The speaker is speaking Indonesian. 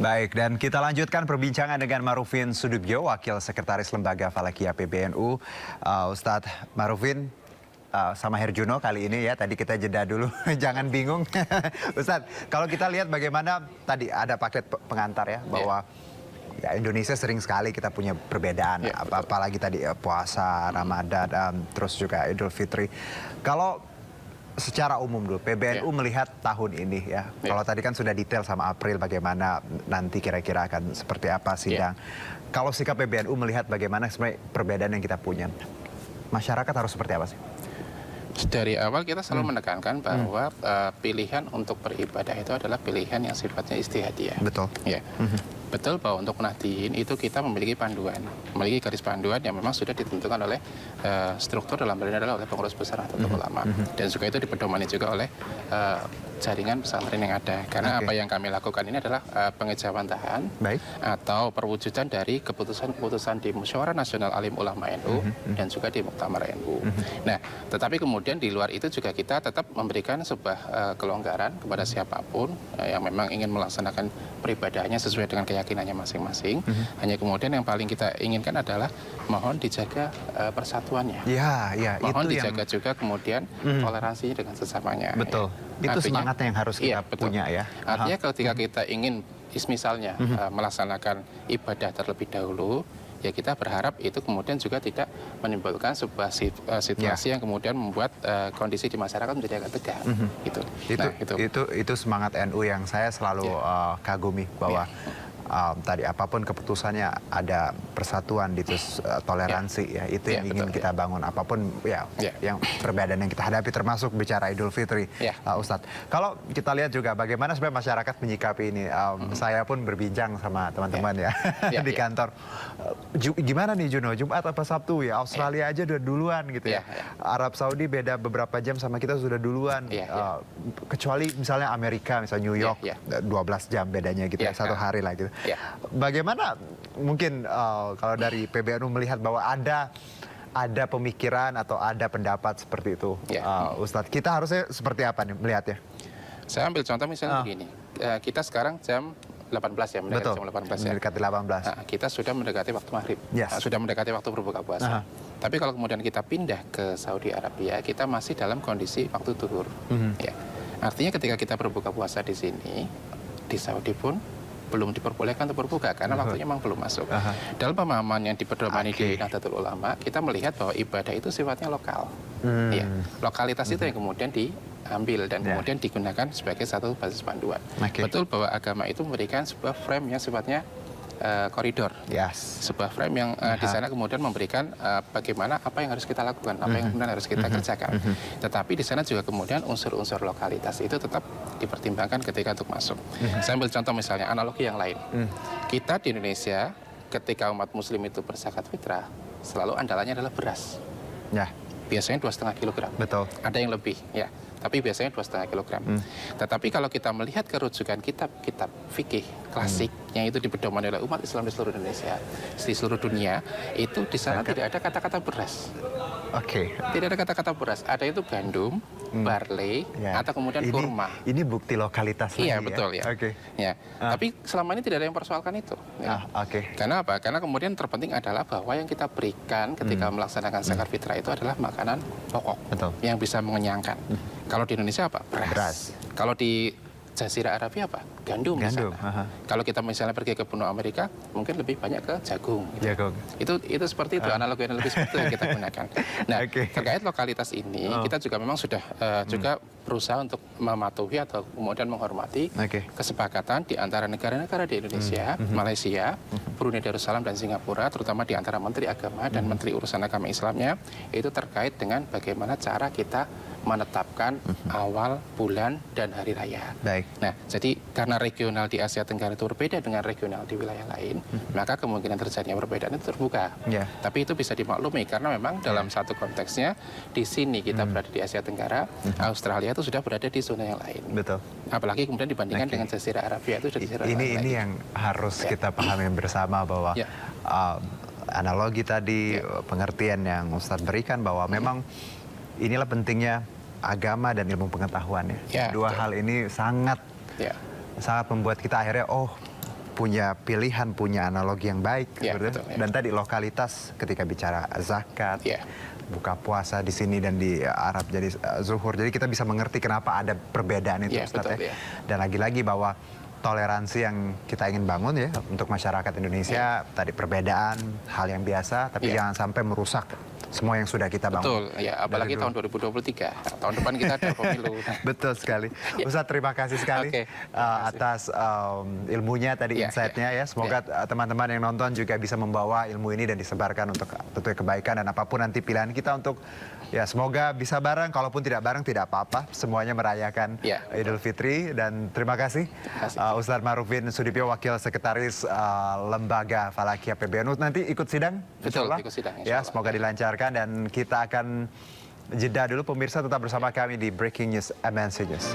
Baik, dan kita lanjutkan perbincangan dengan Marufin Sudibyo, Wakil Sekretaris Lembaga Falakia PBNU. Ustadz Marufin sama Herjuno kali ini ya, tadi kita jeda dulu, jangan bingung. Ustadz, kalau kita lihat bagaimana tadi ada paket pengantar ya, bahwa ya, Indonesia sering sekali kita punya perbedaan, apalagi tadi puasa, Ramadan, terus juga Idul Fitri. Kalau secara umum dulu, PBNU melihat tahun ini ya. Kalau tadi kan sudah detail sama April bagaimana nanti kira-kira akan seperti apa sidang. Kalau sikap PBNU melihat bagaimana sebenarnya perbedaan yang kita punya, masyarakat harus seperti apa sih? Dari awal kita selalu menekankan bahwa pilihan untuk beribadah itu adalah pilihan yang sifatnya istihadiyah. Betul. Ya. Betul bahwa untuk nahdien itu kita memiliki panduan, memiliki garis panduan yang memang sudah ditentukan oleh struktur dalam hal ini adalah oleh pengurus besar Nahdlatul Ulama, dan juga itu dipedomani juga oleh jaringan pesantren yang ada. Karena apa yang kami lakukan ini adalah pengejawantahan atau perwujudan dari keputusan-keputusan di Musyawarah Nasional Alim Ulama NU dan juga di Muktamar NU. Nah, tetapi kemudian di luar itu juga kita tetap memberikan sebuah kelonggaran kepada siapapun yang memang ingin melaksanakan peribadahnya sesuai dengan keyakinannya masing-masing. Hanya kemudian yang paling kita inginkan adalah mohon dijaga persatuannya. Mohon itu dijaga juga kemudian toleransinya dengan sesamanya. Betul. Ya. Itu semangatnya yang harus kita punya ya. Artinya ketika kita ingin misalnya melaksanakan ibadah terlebih dahulu, ya kita berharap itu kemudian juga tidak menimbulkan sebuah situasi yang kemudian membuat kondisi di masyarakat menjadi agak tegang. Itu semangat NU yang saya selalu kagumi, bahwa tadi apapun keputusannya ada persatuan, toleransi ya, itu yang ingin kita bangun apapun yang perbedaan yang kita hadapi, termasuk bicara Idul Fitri. Ustadz, kalau kita lihat juga bagaimana sebenarnya masyarakat menyikapi ini, saya pun berbincang sama teman-teman di kantor, gimana nih Juno, Jumat apa Sabtu ya, Australia aja udah duluan gitu ya, Arab Saudi beda beberapa jam sama kita sudah duluan, kecuali misalnya Amerika, misalnya New York 12 jam bedanya gitu ya, satu hari lah gitu. Bagaimana mungkin kalau dari PBNU melihat bahwa ada pemikiran atau ada pendapat seperti itu, Ustadz, kita harusnya seperti apa nih melihatnya? Saya ambil contoh misalnya begini, kita sekarang jam 18 ya, mendekati jam 18 ya. Mendekati 18. Nah, kita sudah mendekati waktu maghrib, sudah mendekati waktu berbuka puasa. Tapi kalau kemudian kita pindah ke Saudi Arabia, kita masih dalam kondisi waktu zuhur. Artinya ketika kita berbuka puasa di sini, di Saudi pun belum diperbolehkan untuk berbuka karena waktunya memang belum masuk. Dalam pemahaman yang dipedomani di Nahdlatul Ulama, kita melihat bahwa ibadah itu sifatnya lokal. Lokalitas itu yang kemudian diambil dan kemudian digunakan sebagai satu basis panduan. Betul bahwa agama itu memberikan sebuah frame yang sifatnya koridor, sebuah frame yang di sana kemudian memberikan bagaimana apa yang harus kita lakukan, apa yang kemudian harus kita kerjakan. Tetapi di sana juga kemudian unsur-unsur lokalitas itu tetap dipertimbangkan ketika untuk masuk. Saya ambil contoh misalnya analogi yang lain. Kita di Indonesia ketika umat Muslim itu berzakat fitrah, selalu andalannya adalah beras. Biasanya 2,5 kilogram. Betul. Ada yang lebih, ya. Tapi biasanya 2,5 kilogram. Tetapi kalau kita melihat kerujukan kitab-kitab fikih klasik yang itu dipedomani oleh umat Islam di seluruh Indonesia, di seluruh dunia, itu di sana tidak ada kata-kata beras. Tidak ada kata-kata beras. Ada itu gandum, barley, atau kemudian kurma. Ini bukti lokalitas lagi. Iya, betul ya. Tapi selama ini tidak ada yang persoalkan itu. Karena apa? Karena kemudian terpenting adalah bahwa yang kita berikan ketika melaksanakan zakat fitrah itu adalah makanan pokok yang bisa mengenyangkan. Kalau di Indonesia apa? Beras. Kalau di Jazirah Arabia apa? Gandum. Kalau kita misalnya pergi ke benua Amerika, mungkin lebih banyak ke jagung. Itu seperti itu, analogi-analogi seperti itu yang kita gunakan. Nah, terkait lokalitas ini, kita juga memang sudah juga berusaha untuk mematuhi atau kemudian menghormati kesepakatan di antara negara-negara di Indonesia, Malaysia, Brunei Darussalam dan Singapura, terutama di antara Menteri Agama dan Menteri Urusan Agama Islamnya, itu terkait dengan bagaimana cara kita menetapkan awal, bulan, dan hari raya. Nah, jadi karena regional di Asia Tenggara itu berbeda dengan regional di wilayah lain, maka kemungkinan terjadinya perbedaan itu terbuka. Tapi itu bisa dimaklumi karena memang dalam satu konteksnya di sini kita berada di Asia Tenggara, Australia itu sudah berada di zona yang lain. Apalagi kemudian dibandingkan dengan Jazirah Arabia itu di zona yang lain. Ini yang harus kita pahami bersama, bahwa analogi tadi, pengertian yang Ustadz berikan bahwa memang inilah pentingnya agama dan ilmu pengetahuan ya. Dua hal ini sangat membuat kita akhirnya punya pilihan, punya analogi yang baik. Betul, Dan tadi lokalitas ketika bicara zakat, buka puasa di sini dan di Arab jadi zuhur. Jadi kita bisa mengerti kenapa ada perbedaan itu, Ustaz, ya. Dan lagi-lagi bahwa toleransi yang kita ingin bangun ya untuk masyarakat Indonesia, tadi perbedaan hal yang biasa, tapi jangan sampai merusak semua yang sudah kita bangun. Betul, ya, apalagi tahun 2023, tahun depan kita ada pemilu. Betul sekali. Ustaz, terima kasih sekali atas ilmunya tadi, insight-nya ya. Semoga teman-teman yang nonton juga bisa membawa ilmu ini dan disebarkan untuk tentunya kebaikan, dan apapun nanti pilihan kita untuk, ya semoga bisa bareng, kalaupun tidak bareng tidak apa-apa, semuanya merayakan Idul Fitri. Dan terima kasih Ustaz Marufin Sudipyo, Wakil Sekretaris Lembaga Falakiyah PBNU. Nanti ikut sidang? Betul, ikut sidang. Ya, semoga dilancarkan. Dan kita akan jeda dulu, pemirsa, tetap bersama kami di Breaking News MNC News.